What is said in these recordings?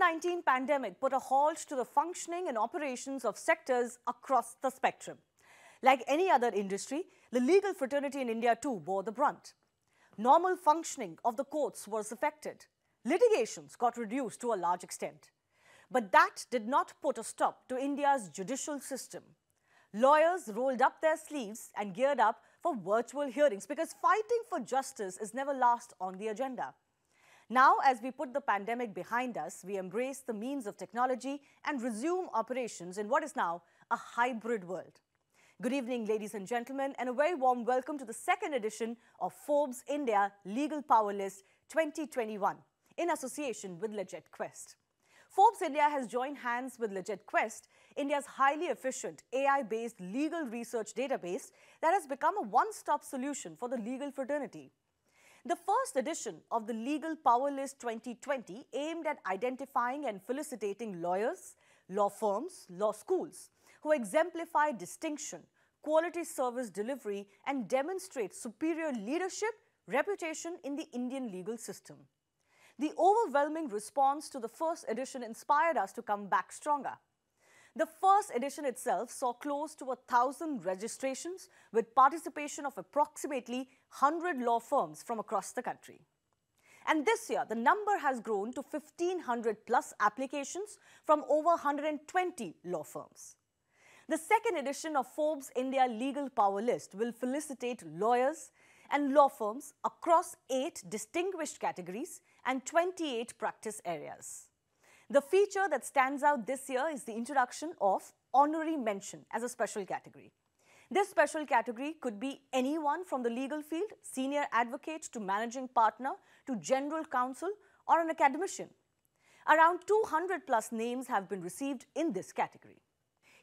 COVID-19 pandemic put a halt to the functioning and operations of sectors across the spectrum. Like any other industry, the legal fraternity in India too bore the brunt. Normal functioning of the courts was affected. Litigations got reduced to a large extent. But that did not put a stop to India's judicial system. Lawyers rolled up their sleeves and geared up for virtual hearings because fighting for justice is never last on the agenda. Now, as we put the pandemic behind us, we embrace the means of technology and resume operations in what is now a hybrid world. Good evening, ladies and gentlemen, and a very warm welcome to the second edition of Forbes India Legal Powerlist 2021 in association with Legit Quest. Forbes India has joined hands with Legit Quest, India's highly efficient AI-based legal research database that has become a one-stop solution for the legal fraternity. The first edition of the Legal Powerlist 2020 aimed at identifying and felicitating lawyers, law firms, law schools who exemplify distinction, quality service delivery and demonstrate superior leadership, reputation in the Indian legal system. The overwhelming response to the first edition inspired us to come back stronger. The first edition itself saw close to 1,000 registrations with participation of approximately 100 law firms from across the country. And this year, the number has grown to 1,500 plus applications from over 120 law firms. The second edition of Forbes India Legal Power List will felicitate lawyers and law firms across 8 distinguished categories and 28 practice areas. The feature that stands out this year is the introduction of honorary mention as a special category. This special category could be anyone from the legal field, senior advocate to managing partner to general counsel or an academician. Around 200 plus names have been received in this category.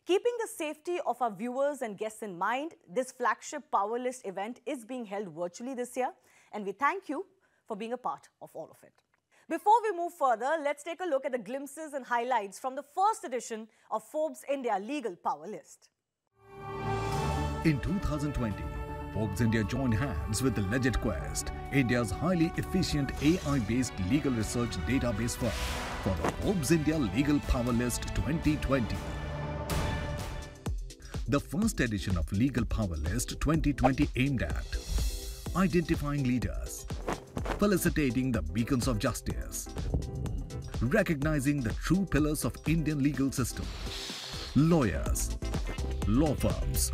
Keeping the safety of our viewers and guests in mind, this flagship Powerlist event is being held virtually this year, and we thank you for being a part of all of it. Before we move further, let's take a look at the glimpses and highlights from the first edition of Forbes India Legal Power List. In 2020, Forbes India joined hands with the Legit Quest, India's highly efficient AI-based legal research database firm, for the Forbes India Legal Power List 2020. The first edition of Legal Power List 2020 aimed at identifying leaders, felicitating the beacons of justice, recognizing the true pillars of Indian legal system, lawyers, law firms,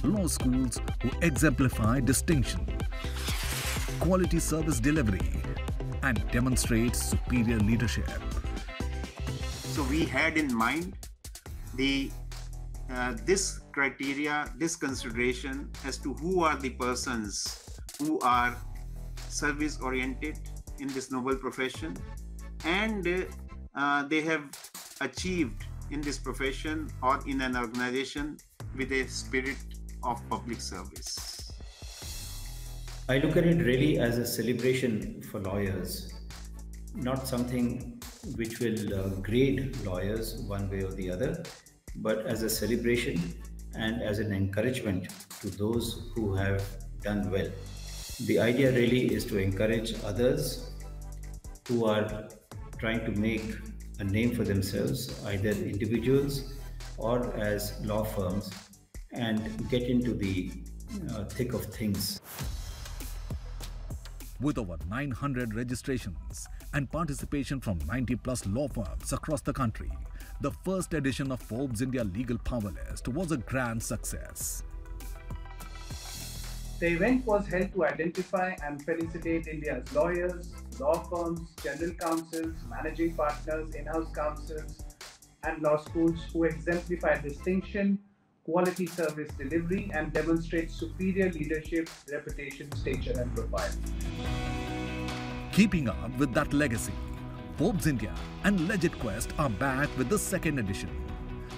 law schools who exemplify distinction, quality service delivery, and demonstrate superior leadership. So we had in mind this criteria, this consideration as to who are the persons who are service-oriented in this noble profession, and they have achieved in this profession or in an organization with a spirit of public service. I look at it really as a celebration for lawyers, not something which will grade lawyers one way or the other, but as a celebration and as an encouragement to those who have done well. The idea really is to encourage others who are trying to make a name for themselves, either individuals or as law firms, and get into the thick of things. With over 900 registrations and participation from 90 plus law firms across the country, the first edition of Forbes India Legal Power List was a grand success. The event was held to identify and felicitate India's lawyers, law firms, general counsels, managing partners, in-house counsels, and law schools who exemplify distinction, quality service delivery, and demonstrate superior leadership, reputation, stature, and profile. Keeping up with that legacy, Forbes India and Legit Quest are back with the second edition,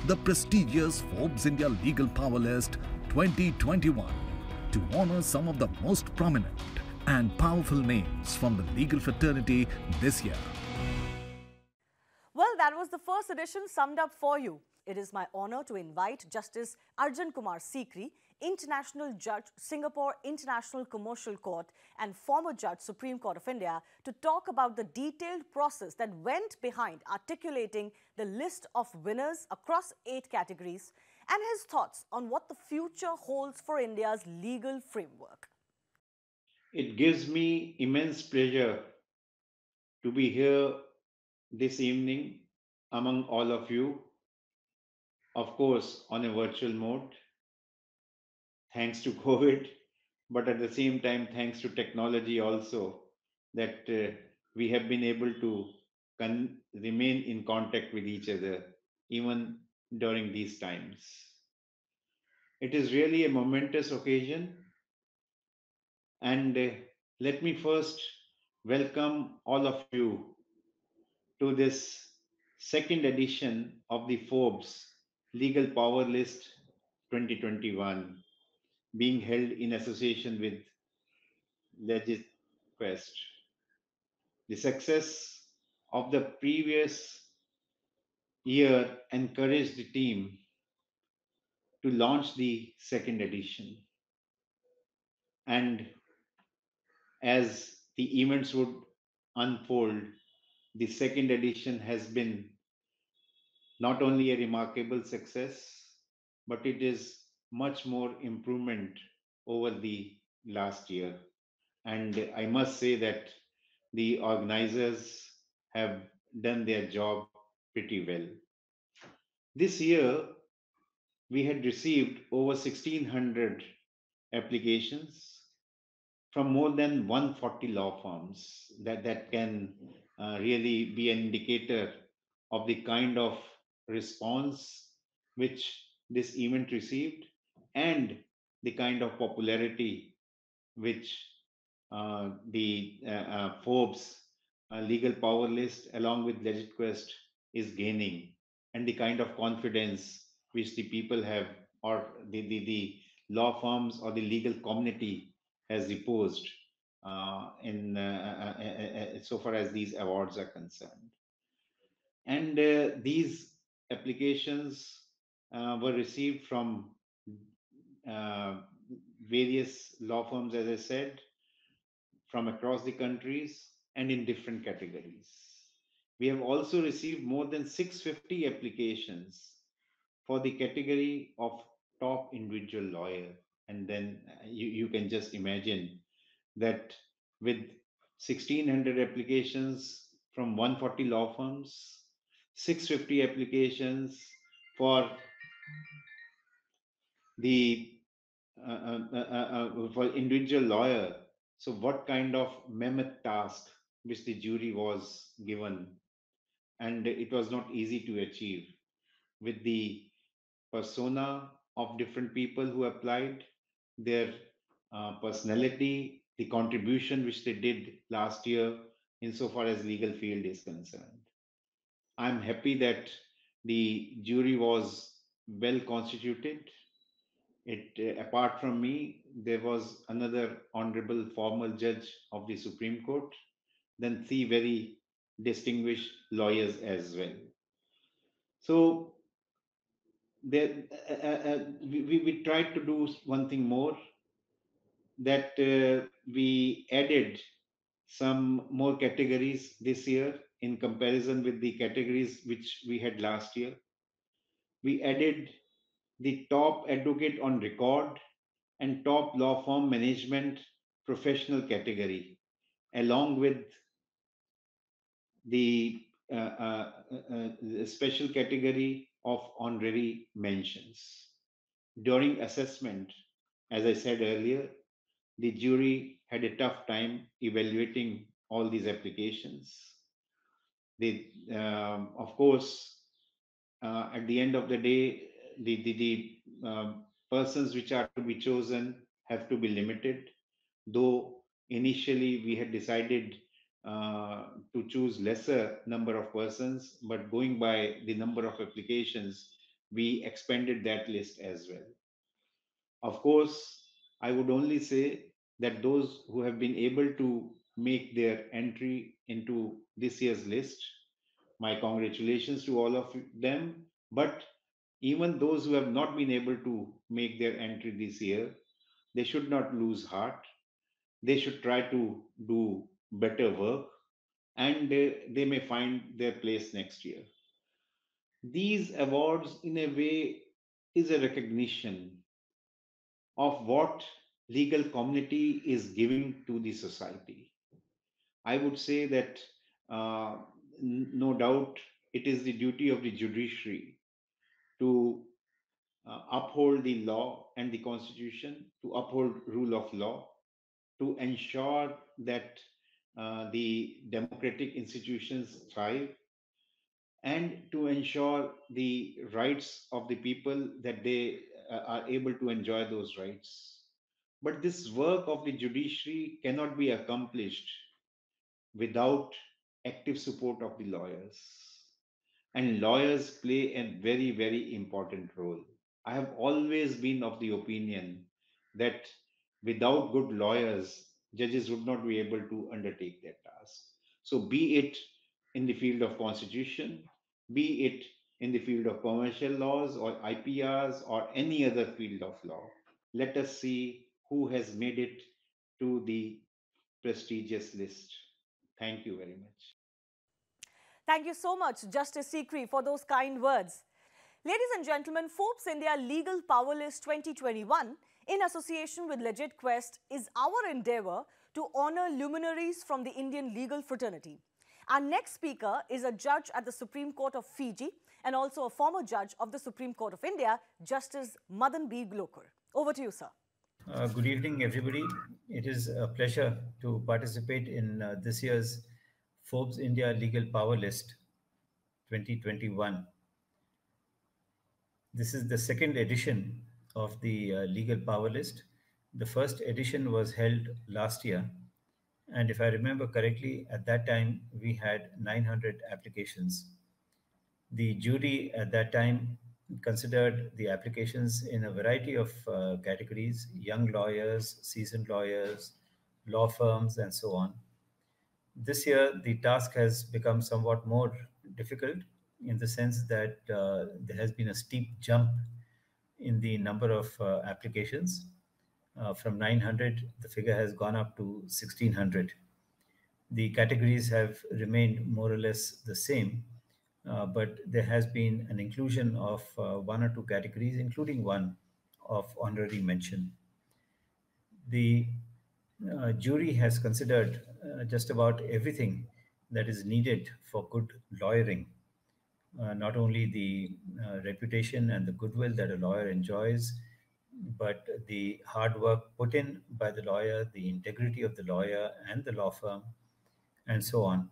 the prestigious Forbes India Legal Power List 2021, to honor some of the most prominent and powerful names from the legal fraternity this year. Well, that was the first edition summed up for you. it is my honor to invite Justice Arjun Kumar Sikri, International Judge, Singapore International Commercial Court and former Judge, Supreme Court of India, to talk about the detailed process that went behind articulating the list of winners across 8 categories and his thoughts on what the future holds for India's legal framework. It gives me immense pleasure to be here this evening among all of you, of course, on a virtual mode, thanks to COVID, but at the same time, thanks to technology also, that we have been able to remain in contact with each other even during these times. It is really a momentous occasion, and let me first welcome all of you to this second edition of the Forbes Legal Powerlist 2021, being held in association with LegitQuest. The success of the previous year encouraged the team to launch the second edition. And as the events would unfold, the second edition has been not only a remarkable success, but it is much more improvement over the last year. And I must say that the organizers have done their job pretty well. This year, we had received over 1,600 applications from more than 140 law firms. That can really be an indicator of the kind of response which this event received and the kind of popularity which the Forbes legal power list along with LegitQuest is gaining, and the kind of confidence which the people have, or the law firms or the legal community has reposed in so far as these awards are concerned. And these applications were received from uh, various law firms, as I said, from across the countries and in different categories. We have also received more than 650 applications for the category of top individual lawyer. And then you can just imagine that with 1,600 applications from 140 law firms, 650 applications for the for individual lawyer. So, what kind of mammoth task which the jury was given, and it was not easy to achieve with the persona of different people who applied, their personality, the contribution which they did last year insofar as legal field is concerned. I'm happy that the jury was well constituted. Apart from me, there was another honorable former judge of the Supreme Court, then 3 very distinguished lawyers as well. So there, we tried to do one thing more, that we added some more categories this year in comparison with the categories which we had last year. We added the top advocate on record and top law firm management professional category, along with the special category of honorary mentions. During assessment, as I said earlier, the jury had a tough time evaluating all these applications. They, of course, at the end of the day, the persons which are to be chosen have to be limited. Though initially we had decided to choose lesser number of persons, but going by the number of applications, we expanded that list as well. Of course, I would only say that those who have been able to make their entry into this year's list, my congratulations to all of them. But Even those who have not been able to make their entry this year, they should not lose heart. They should try to do better work, and they may find their place next year. These awards, in a way, is a recognition of what legal community is giving to the society. I would say that uh, no doubt it is the duty of the judiciary to uphold the law and the constitution, to uphold rule of law, to ensure that the democratic institutions thrive, and to ensure the rights of the people that they are able to enjoy those rights. But this work of the judiciary cannot be accomplished without active support of the lawyers. And lawyers play a very, very important role. I have always been of the opinion that without good lawyers, judges would not be able to undertake their task. So, be it in the field of constitution, be it in the field of commercial laws or IPRs or any other field of law, let us see who has made it to the prestigious list. Thank you very much. Thank you so much, Justice Sikri, for those kind words. Ladies and gentlemen, Forbes India Legal Powerlist 2021, in association with Legit Quest, is our endeavor to honor luminaries from the Indian legal fraternity. Our next speaker is a judge at the Supreme Court of Fiji and also a former judge of the Supreme Court of India, Justice Madan B. Glokar. Over to you, sir. Good evening, everybody. It is a pleasure to participate in this year's Forbes India Legal Power List 2021. This is the second edition of the Legal Power List. The first edition was held last year. And if I remember correctly, at that time, we had 900 applications. The jury at that time considered the applications in a variety of categories: young lawyers, seasoned lawyers, law firms, and so on. This year, the task has become somewhat more difficult in the sense that there has been a steep jump in the number of applications. From 900, the figure has gone up to 1600. The categories have remained more or less the same, but there has been an inclusion of one or two categories, including one of honorary mention. The jury has considered just about everything that is needed for good lawyering. Not only the reputation and the goodwill that a lawyer enjoys, but the hard work put in by the lawyer, the integrity of the lawyer and the law firm, and so on.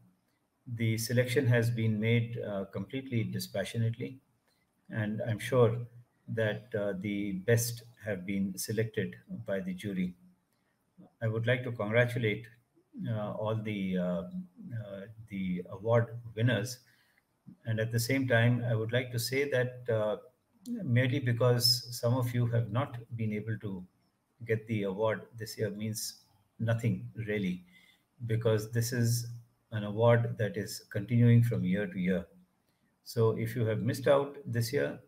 The selection has been made completely dispassionately, and I'm sure that the best have been selected by the jury. I would like to congratulate all the award winners, and at the same time, I would like to say that merely because some of you have not been able to get the award this year means nothing really, because this is an award that is continuing from year to year. So if you have missed out this year,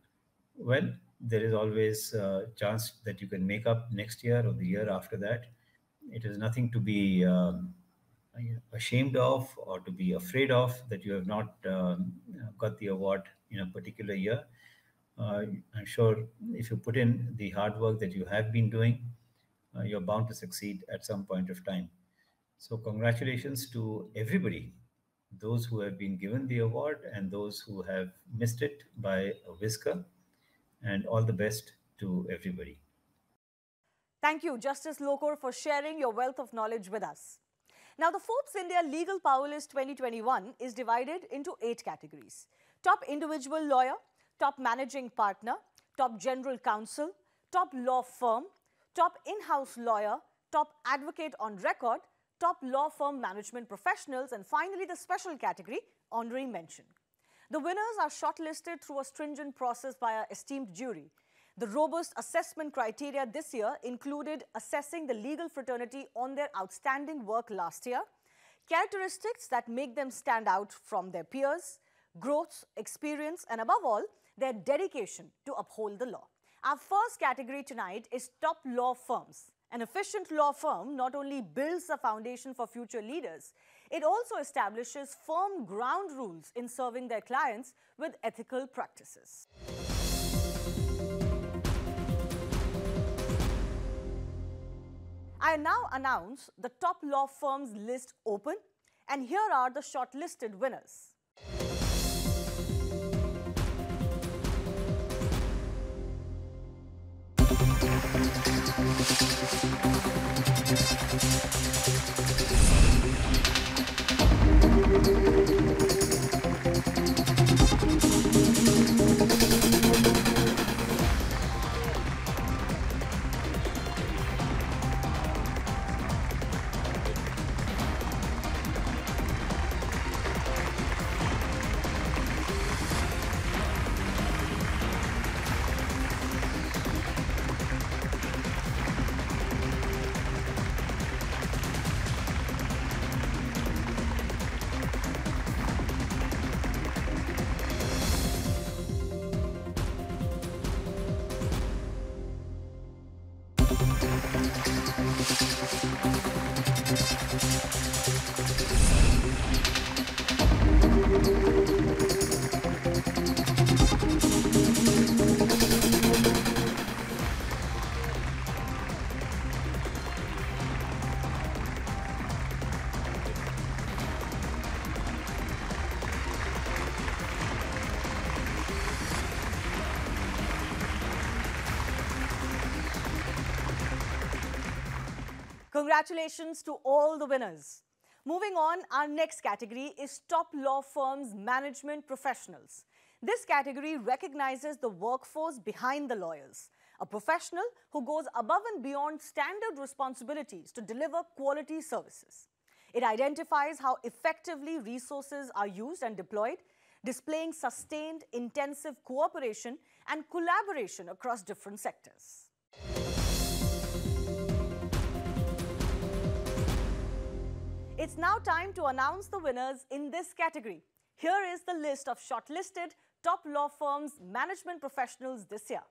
well, there is always a chance that you can make up next year or the year after that. It is nothing to be ashamed of or to be afraid of that you have not got the award in a particular year. I'm sure if you put in the hard work that you have been doing, you're bound to succeed at some point of time. So congratulations to everybody, those who have been given the award and those who have missed it by a whisker, and all the best to everybody. Thank you, Justice Lokar, for sharing your wealth of knowledge with us. Now, the Forbes India Legal Power List 2021 is divided into 8 categories: top individual lawyer, top managing partner, top general counsel, top law firm, top in-house lawyer, top advocate on record, top law firm management professionals, and finally the special category, honorary mention. The winners are shortlisted through a stringent process by our esteemed jury. The robust assessment criteria this year included assessing the legal fraternity on their outstanding work last year, characteristics that make them stand out from their peers, growth, experience, and above all, their dedication to uphold the law. Our first category tonight is top law firms. An efficient law firm not only builds a foundation for future leaders, it also establishes firm ground rules in serving their clients with ethical practices. I now announce the top law firms list open, and here are the shortlisted winners. Congratulations to all the winners. Moving on, our next category is top law firms management professionals. This category recognizes the workforce behind the lawyers, a professional who goes above and beyond standard responsibilities to deliver quality services. It identifies how effectively resources are used and deployed, displaying sustained, intensive cooperation and collaboration across different sectors. It's now time to announce the winners in this category. Here is the list of shortlisted top law firms management professionals this year.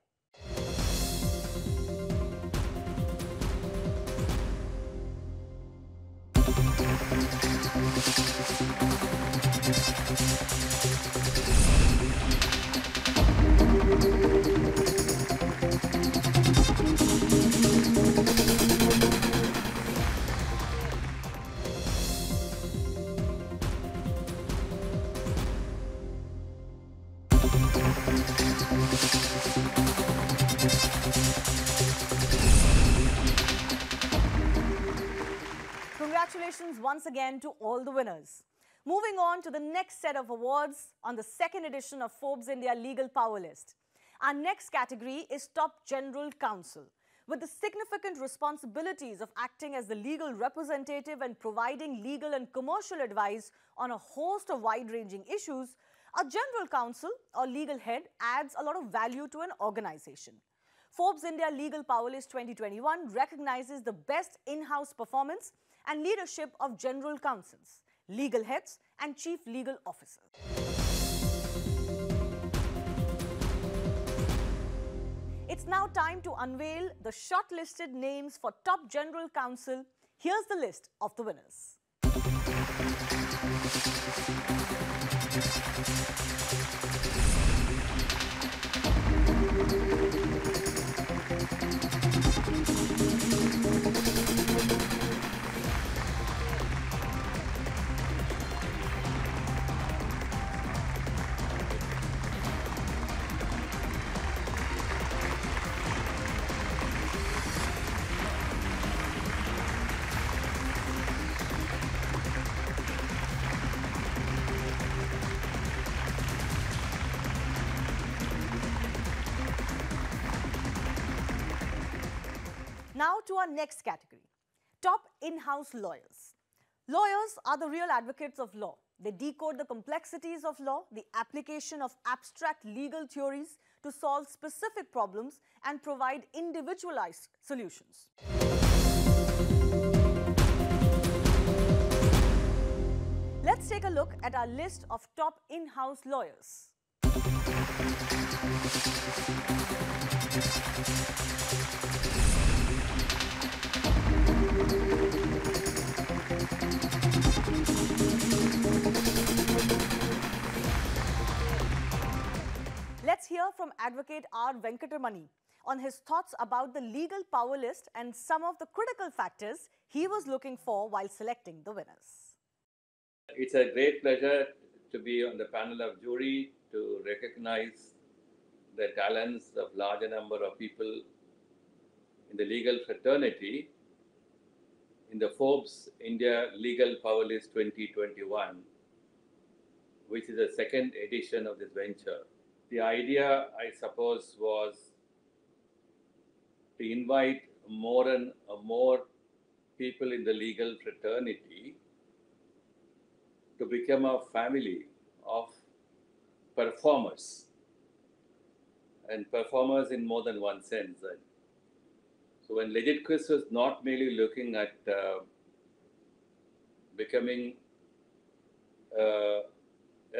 Congratulations once again to all the winners. Moving on to the next set of awards on the second edition of Forbes India Legal Powerlist. Our next category is Top General Counsel. With the significant responsibilities of acting as the legal representative and providing legal and commercial advice on a host of wide-ranging issues, a general counsel or legal head adds a lot of value to an organization. Forbes India Legal Powerlist 2021 recognizes the best in-house performance and leadership of general counsels, legal heads, and chief legal officers. It's now time to unveil the shortlisted names for Top General Counsel. Here's the list of the winners. Now to our next category, top in-house lawyers. Lawyers are the real advocates of law. They decode the complexities of law, the application of abstract legal theories to solve specific problems and provide individualized solutions. Let's take a look at our list of top in-house lawyers. Let's hear from Advocate R. Venkatamani on his thoughts about the legal power list and some of the critical factors he was looking for while selecting the winners. It's a great pleasure to be on the panel of jury to recognize the talents of larger number of people in the legal fraternity in the Forbes India Legal Power List 2021, which is the second edition of this venture. The idea, I suppose, was to invite more and more people in the legal fraternity to become a family of performers, and performers in more than one sense. So when Legit Quiz was not merely looking at becoming a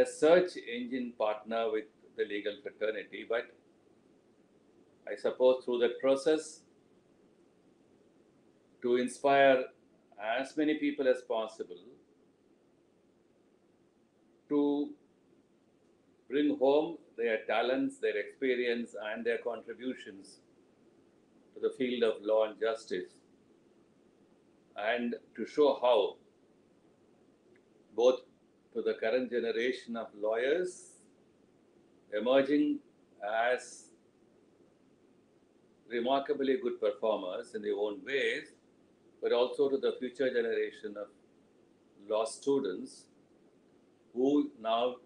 search engine partner with the legal fraternity, but I suppose through that process to inspire as many people as possible to bring home their talents, their experience, and their contributions to the field of law and justice, and to show how both to the current generation of lawyers emerging as remarkably good performers in their own ways, but also to the future generation of law students who now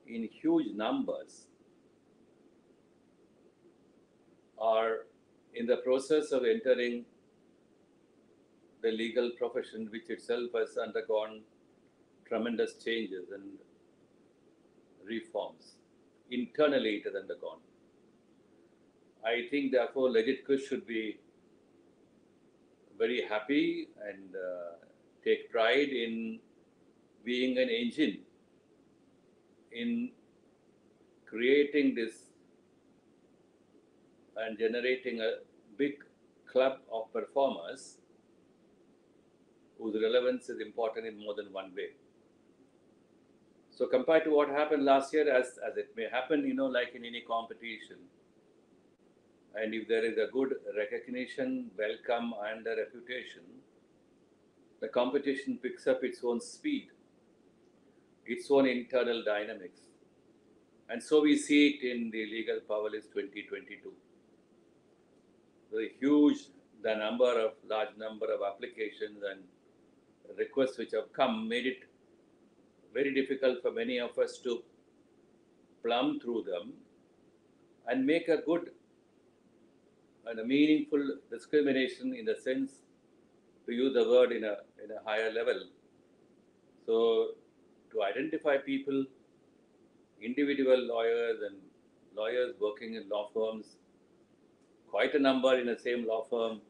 in huge numbers are in the process of entering the legal profession, which itself has undergone tremendous changes and reforms. Internally, it has undergone. I think, therefore, Legit Quiz should be very happy and take pride in being an engine in creating this and generating a big club of performers whose relevance is important in more than one way. So compared to what happened last year, as it may happen, like in any competition, and if there is a good recognition, welcome, and a reputation, the competition picks up its own speed, its own internal dynamics. And so we see it in the Legal Powerlist 2022. The large number of applications and requests which have come made it very difficult for many of us to plumb through them and make a good and a meaningful discrimination, in the sense, to use the word in a higher level. So to identify people, individual lawyers and lawyers working in law firms, quite a number in the same law firm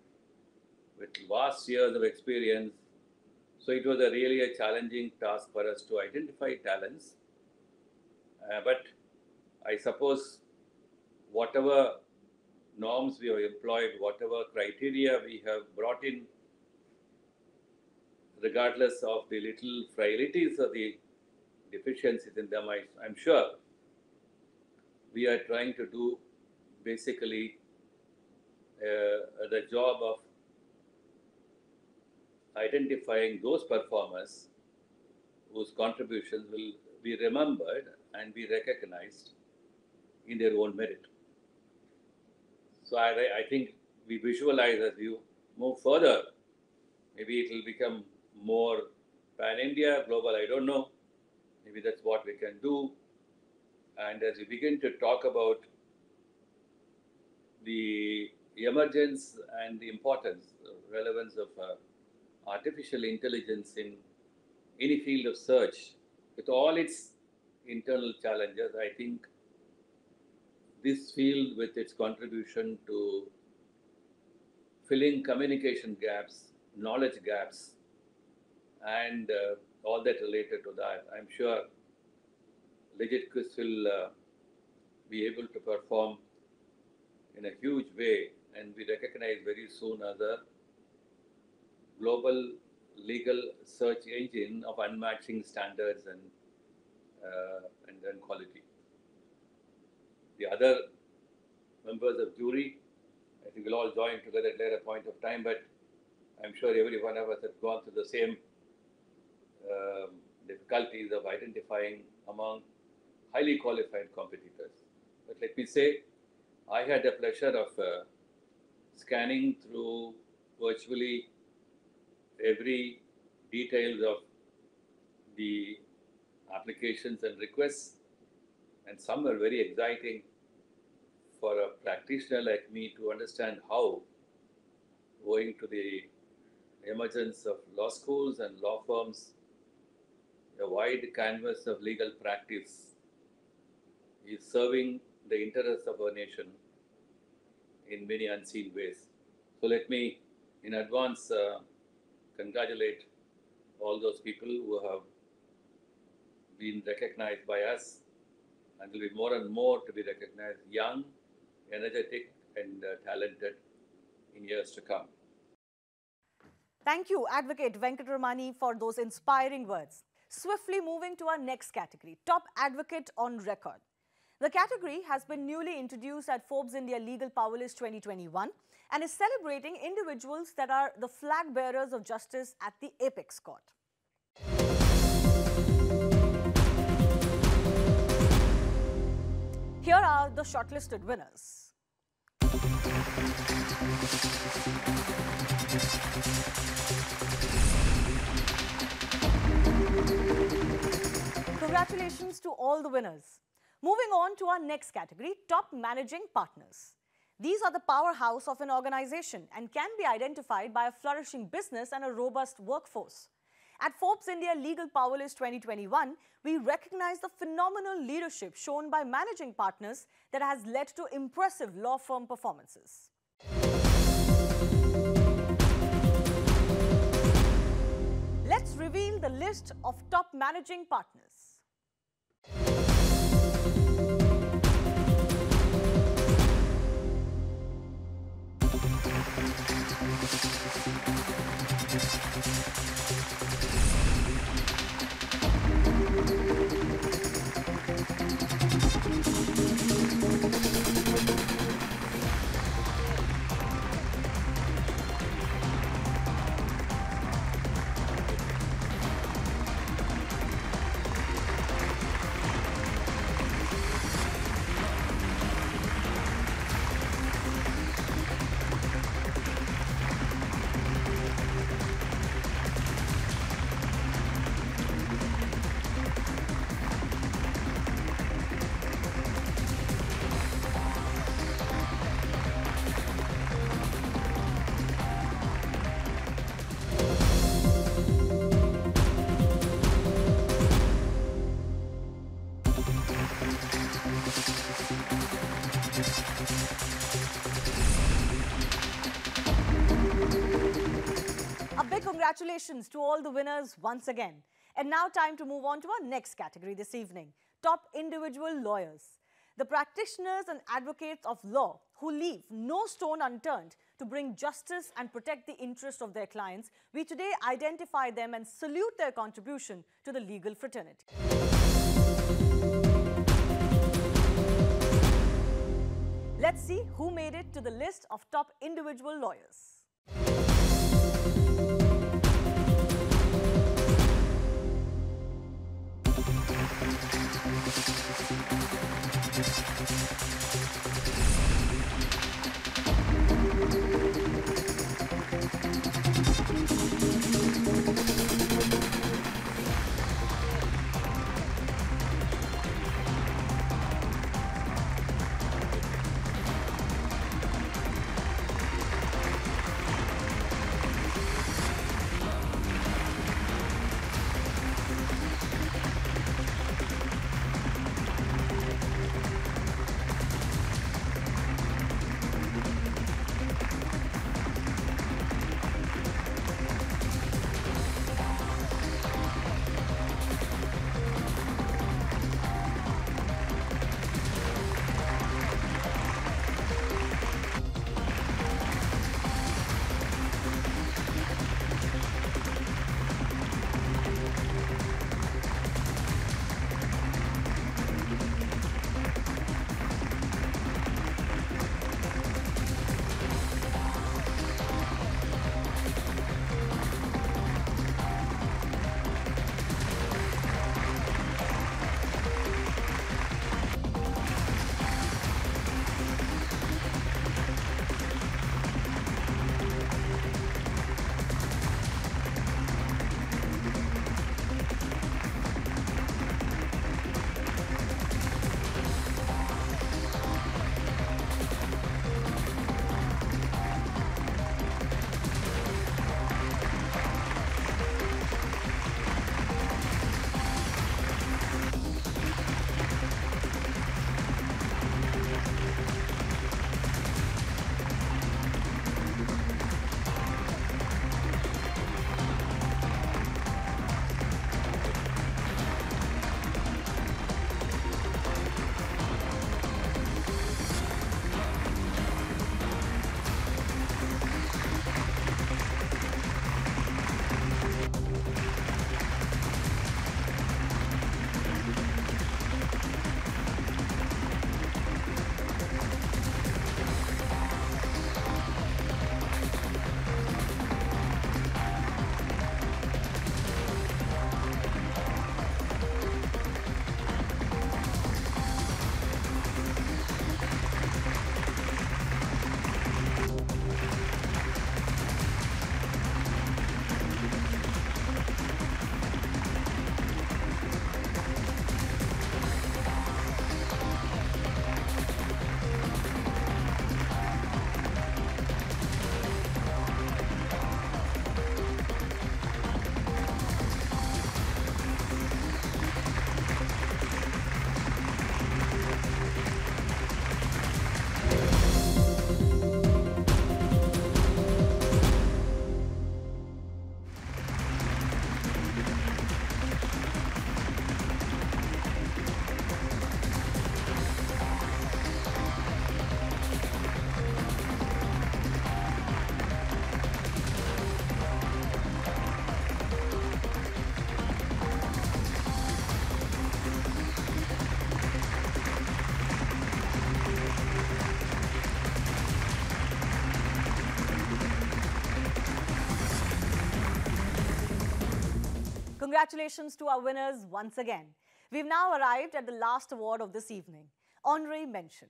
with vast years of experience. So it was really a challenging task for us to identify talents. But I suppose whatever norms we have employed, whatever criteria we have brought in, regardless of the little frailties or the deficiencies in them, I'm sure we are trying to do basically the job of identifying those performers whose contributions will be remembered and be recognized in their own merit. So I think we visualize, as you move further, maybe it will become more pan-India, global, I don't know. Maybe that's what we can do. And as we begin to talk about the emergence and the importance, relevance of artificial intelligence in any field of search, with all its internal challenges, I think this field, with its contribution to filling communication gaps, knowledge gaps, and all that related to that, I'm sure Legit Quiz will be able to perform in a huge way and be recognized very soon as a global legal search engine of unmatching standards and quality. The other members of jury, I think we'll all join together at a later point of time, but I'm sure every one of us has gone through the same difficulties of identifying among highly qualified competitors. But let me say, I had the pleasure of scanning through virtually every details of the applications and requests, and some are very exciting for a practitioner like me to understand how, owing to the emergence of law schools and law firms, a wide canvas of legal practice is serving the interests of our nation in many unseen ways. So let me in advance congratulate all those people who have been recognized by us, and will be more and more to be recognized, young, energetic and talented in years to come. Thank you, Advocate Venkatramani, for those inspiring words. Swiftly moving to our next category, Top Advocate on Record. The category has been newly introduced at Forbes India Legal Powerlist 2021 and is celebrating individuals that are the flag bearers of justice at the apex court. Here are the shortlisted winners. Congratulations to all the winners. Moving on to our next category, Top Managing Partners. These are the powerhouse of an organization and can be identified by a flourishing business and a robust workforce. At Forbes India Legal Powerlist 2021, we recognize the phenomenal leadership shown by managing partners that has led to impressive law firm performances. Let's reveal the list of top managing partners. Congratulations to all the winners once again. And now time to move on to our next category this evening, Top Individual Lawyers. The practitioners and advocates of law who leave no stone unturned to bring justice and protect the interests of their clients. We today identify them and salute their contribution to the legal fraternity. Let's see who made it to the list of top individual lawyers. Congratulations to our winners once again. We've now arrived at the last award of this evening, Honorary Mention.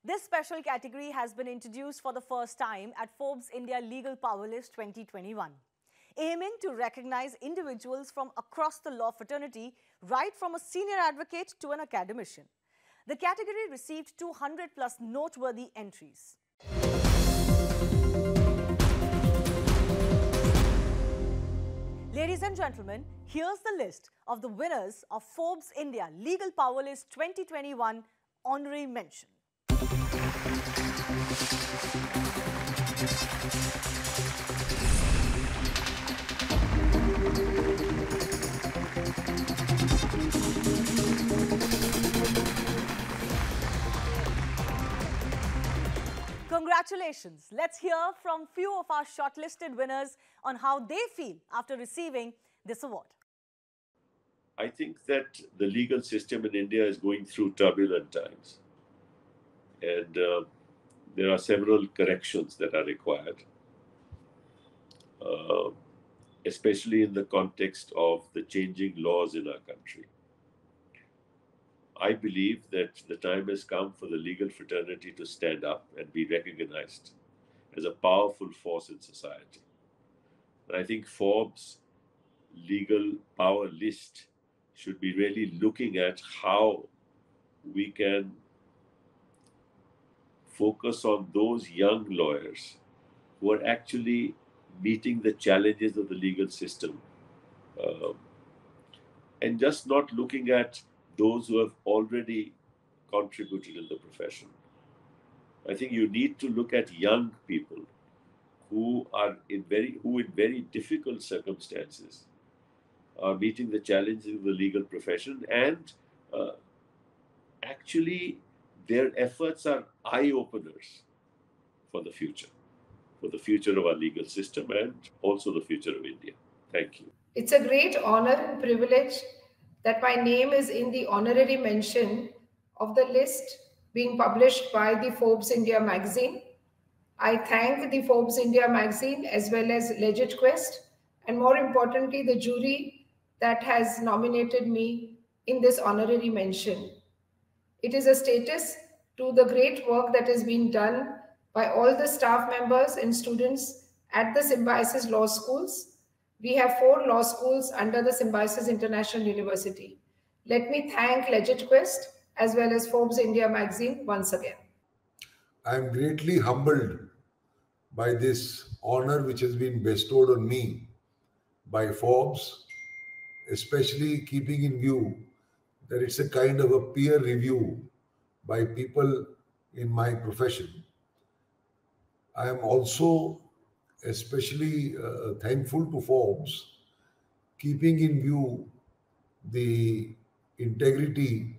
This special category has been introduced for the first time at Forbes India Legal Powerlist 2021, aiming to recognize individuals from across the law fraternity, right from a senior advocate to an academician. The category received 200 plus noteworthy entries. Ladies and gentlemen, here's the list of the winners of Forbes India Legal Powerlist 2021 Honorary Mention. Congratulations. Let's hear from few of our shortlisted winners on how they feel after receiving this award. I think that the legal system in India is going through turbulent times. And there are several corrections that are required, especially in the context of the changing laws in our country. I believe that the time has come for the legal fraternity to stand up and be recognized as a powerful force in society. And I think Forbes Legal Power List should be really looking at how we can focus on those young lawyers who are actually meeting the challenges of the legal system, and just not looking at those who have already contributed in the profession. I think you need to look at young people who are in very difficult circumstances are meeting the challenges of the legal profession, and actually their efforts are eye-openers for the future of our legal system and also the future of India. Thank you. It's a great honor and privilege that my name is in the honorary mention of the list being published by the Forbes India magazine. I thank the Forbes India magazine as well as Legit Quest, and more importantly, the jury that has nominated me in this honorary mention. It is a status to the great work that has been done by all the staff members and students at the Symbiosis Law Schools. We have 4 law schools under the Symbiosis International University. Let me thank Legit Quest as well as Forbes India magazine once again. I am greatly humbled by this honor which has been bestowed on me by Forbes, especially keeping in view that it's a kind of a peer review by people in my profession. I am also especially thankful to Forbes, keeping in view the integrity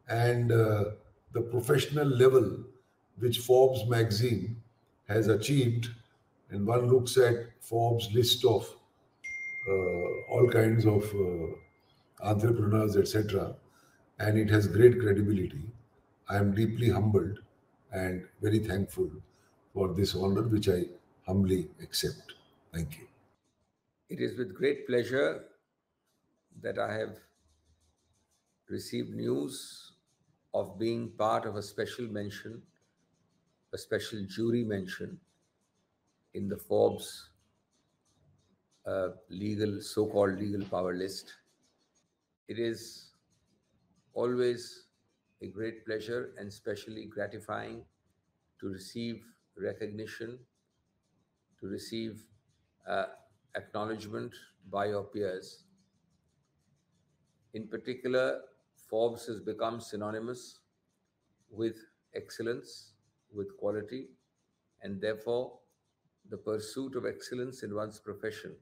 and the professional level which Forbes magazine has achieved. And one looks at Forbes list of all kinds of entrepreneurs, etc., and it has great credibility. I am deeply humbled and very thankful for this honor, which I humbly accept. Thank you. It is with great pleasure that I have received news of being part of a special mention, a special jury mention in the Forbes so-called legal power list. It is always a great pleasure and especially gratifying to receive recognition, to receive acknowledgement by your peers. In particular, Forbes has become synonymous with excellence, with quality, and therefore the pursuit of excellence in one's profession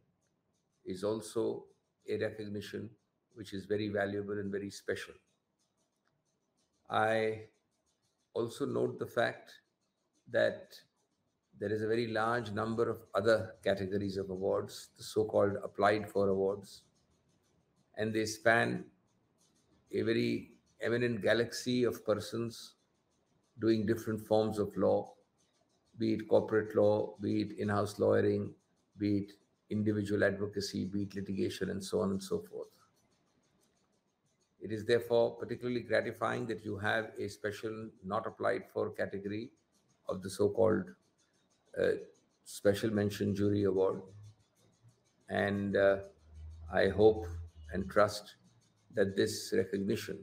is also a recognition which is very valuable and very special. I also note the fact that there is a very large number of other categories of awards, the so-called applied for awards, and they span a very eminent galaxy of persons doing different forms of law, be it corporate law, be it in-house lawyering, be it individual advocacy, be it litigation, and so on and so forth. It is therefore particularly gratifying that you have a special not applied for category of the so-called special mention jury award. And I hope and trust that this recognition,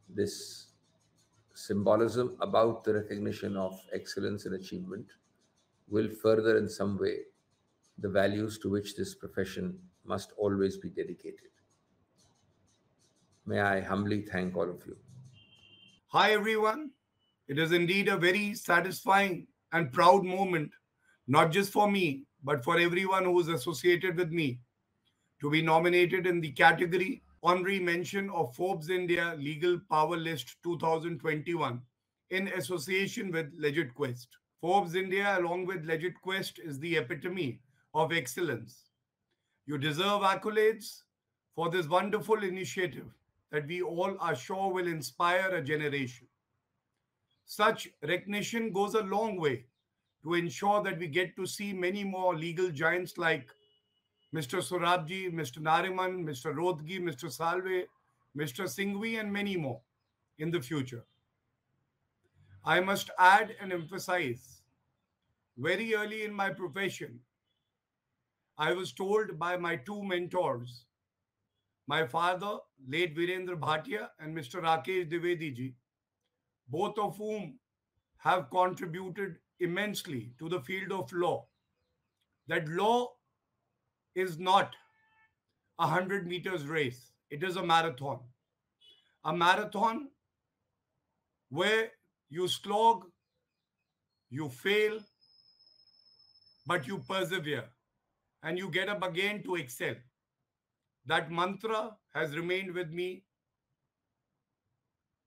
this symbolism about the recognition of excellence and achievement will further in some way the values to which this profession must always be dedicated. May I humbly thank all of you. Hi everyone. It is indeed a very satisfying and proud moment, not just for me, but for everyone who is associated with me, to be nominated in the category Honorary Mention of Forbes India Legal Powerlist 2021 in association with Legit Quest. Forbes India, along with Legit Quest, is the epitome of excellence. You deserve accolades for this wonderful initiative that we all are sure will inspire a generation. Such recognition goes a long way to ensure that we get to see many more legal giants like Mr. Surabji, Mr. Nariman, Mr. Rodgi, Mr. Salve, Mr. Singhvi, and many more in the future. I must add and emphasize, very early in my profession, I was told by my two mentors, my father, late Virendra Bhatia, and Mr. Rakesh Dwivedi ji, both of whom have contributed immensely to the field of law, that law is not a 100 meters race. It is a marathon. A marathon where you slog, you fail, but you persevere and you get up again to excel. That mantra has remained with me.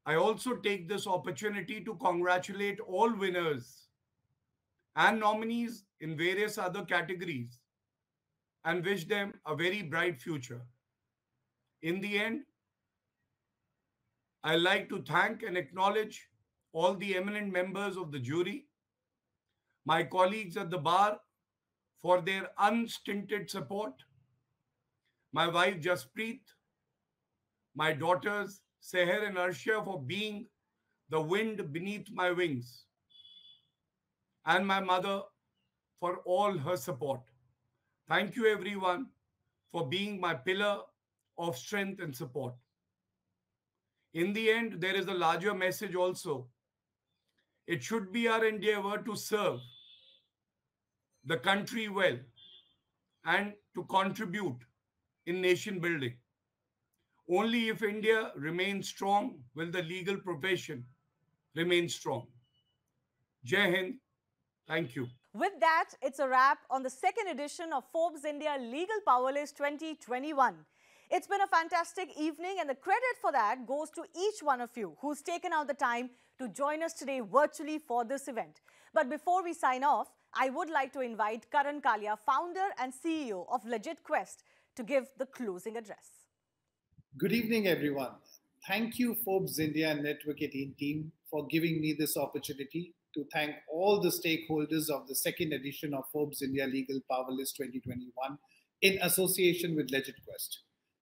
I also take this opportunity to congratulate all winners and nominees in various other categories and wish them a very bright future. In the end, I like to thank and acknowledge all the eminent members of the jury, my colleagues at the bar for their unstinted support, my wife Jaspreet, my daughters Seher and Arshia for being the wind beneath my wings, and my mother for all her support. Thank you everyone for being my pillar of strength and support. In the end, there is a larger message also. It should be our endeavor to serve the country well and to contribute in nation building. Only if India remains strong will the legal profession remain strong. Jai Hind. Thank you. With that, it's a wrap on the second edition of Forbes India Legal Powerlist 2021. It's been a fantastic evening, and the credit for that goes to each one of you who's taken out the time to join us today virtually for this event. But before we sign off, I would like to invite Karan Kalia, founder and CEO of Legit Quest, to give the closing address. Good evening, everyone. Thank you, Forbes India Network 18 team, for giving me this opportunity to thank all the stakeholders of the second edition of Forbes India Legal Powerlist 2021 in association with Legit Quest.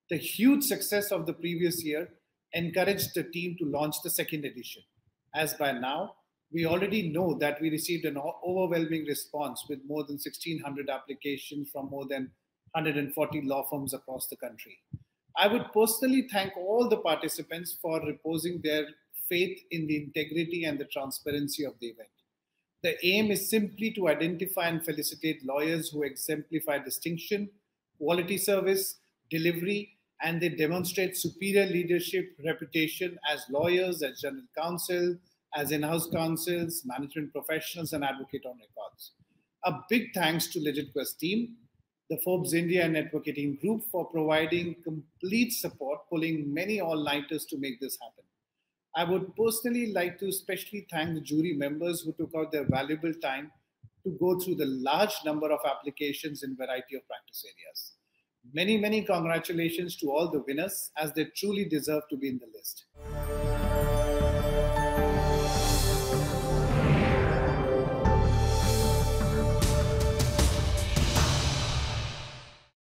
The huge success of the previous year encouraged the team to launch the second edition, as by now, we already know that we received an overwhelming response with more than 1,600 applications from more than 140 law firms across the country. I would personally thank all the participants for reposing their faith in the integrity and the transparency of the event. The aim is simply to identify and felicitate lawyers who exemplify distinction, quality service, delivery, and they demonstrate superior leadership, reputation as lawyers, as general counsel, as in-house counsels, management professionals, and advocate on records. A big thanks to Legit Quest team, the Forbes India Network 18 group for providing complete support, pulling many all-nighters to make this happen. I would personally like to especially thank the jury members who took out their valuable time to go through the large number of applications in a variety of practice areas. Many, many congratulations to all the winners, as they truly deserve to be in the list.